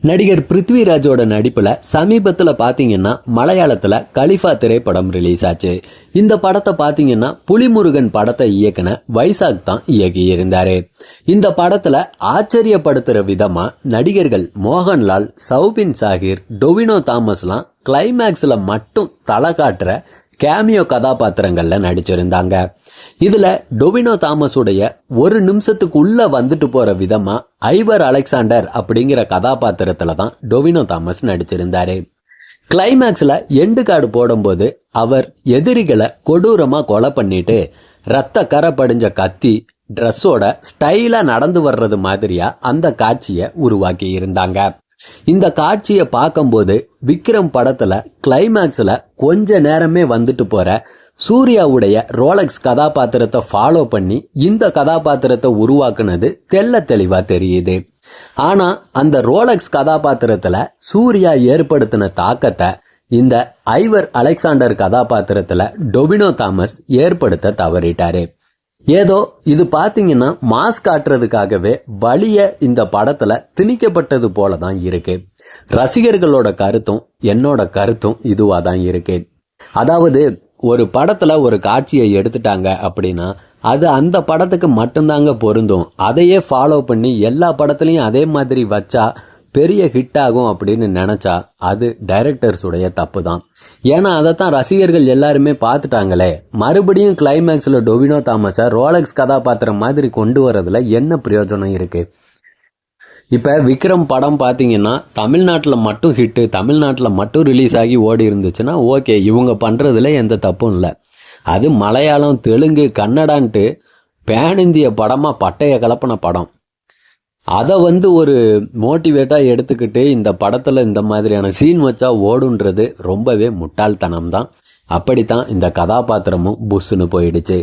நடிகர் பிருத்விராஜோட நடிப்புல சமீபத்துல பாத்தீங்கன்னா மலையாளத்துல கலிஃபா திரைப்படம் ரிலீஸ் ஆச்சு. இந்த படத்தை பாத்தீங்கன்னா புலிமுருகன் படத்தை இயக்குன வைசாக் தான் இயக்கி இருந்தாரு. இந்த படத்துல ஆச்சரியப்படுத்துற விதமா நடிகர்கள் மோகன்லால், சௌபின் சாஹிர், டொவினோ தாமஸ்லாம் கிளைமேக்ஸ்ல மட்டும் தலை காட்டுற கேமியோ கதாபாத்திரங்கள்ல நடிச்சிருந்தாங்க. இதுல டொவினோ தாமஸுடைய ஒரு நிமிஷத்துக்கு உள்ள வந்துட்டு போற விதமா ஐவர் அலெக்சாண்டர் அப்படிங்கிற கதாபாத்திரத்துல தான் டொவினோ தாமஸ் நடிச்சிருந்தாரு. கிளைமேக்ஸ்ல எண்டு கார்டு போடும்போது அவர் எதிரிகளை கொடூரமா கொலை பண்ணிட்டு ரத்த கரை படிஞ்ச கத்தி ட்ரெஸ்ஸோட ஸ்டைலா நடந்து வர்றது மாதிரியா அந்த காட்சியை உருவாக்கி இருந்தாங்க. இந்த காட்சியை பார்க்கும்போது விக்ரம் படத்துல கிளைமேக்ஸ்ல கொஞ்ச நேரமே வந்துட்டு போற சூர்யாவுடைய ரோலக்ஸ் கதாபாத்திரத்தை ஃபாலோ பண்ணி இந்த கதாபாத்திரத்தை உருவாக்குனது தெள்ள தெளிவா தெரியுது. ஆனா அந்த ரோலக்ஸ் கதாபாத்திரத்துல சூர்யா ஏற்படுத்தின தாக்கத்தை இந்த ஐவர் அலெக்சாண்டர் கதாபாத்திரத்துல டொவினோ தாமஸ் ஏற்படுத்த தவறிட்டாரு. ஏதோ இது பாத்தீங்கன்னா மாஸ் காட்டுறதுக்காகவே வலிய இந்த படத்துல திணிக்கப்பட்டது போலதான் இருக்கு. ரசிகர்களோட கருத்தும் என்னோட கருத்தும் இதுவா தான் இருக்கு. அதாவது ஒரு படத்துல ஒரு காட்சியை எடுத்துட்டாங்க அப்படின்னா அது அந்த படத்துக்கு மட்டும்தாங்க பொருந்தும். அதையே ஃபாலோ பண்ணி எல்லா படத்துலயும் அதே மாதிரி வச்சா பெரிய ஹிட் ஆகும் அப்படின்னு நினைச்சா அது டைரக்டர்ஸ் உடைய தப்பு தான். ஏன்னா அதைத்தான் ரசிகர்கள் எல்லாருமே பார்த்துட்டாங்களே. மறுபடியும் கிளைமேக்ஸ்ல டொவினோ தாமஸை ரோலக்ஸ் கதாபாத்திரம் மாதிரி கொண்டு வரதுல என்ன பிரயோஜனம் இருக்கு? இப்ப விக்ரம் படம் பாத்தீங்கன்னா தமிழ்நாட்டில் மட்டும் ஹிட்டு, தமிழ்நாட்டில் மட்டும் ரிலீஸ் ஆகி ஓடி இருந்துச்சுன்னா ஓகே, இவங்க பண்றதுல எந்த தப்பும் இல்லை. அது மலையாளம், தெலுங்கு, கன்னடான்ட்டு பேன் இந்திய படமா பட்டைய கலப்பின படம். அதை ஒரு மோட்டிவேட்டா எடுத்துக்கிட்டு இந்த படத்துல இந்த மாதிரியான சீன் வச்சா ஓடுன்றது ரொம்பவே முட்டாள்தனம் தான். அப்படித்தான் இந்த கதாபாத்திரமும் புஷ்ஷுன்னு போயிடுச்சு.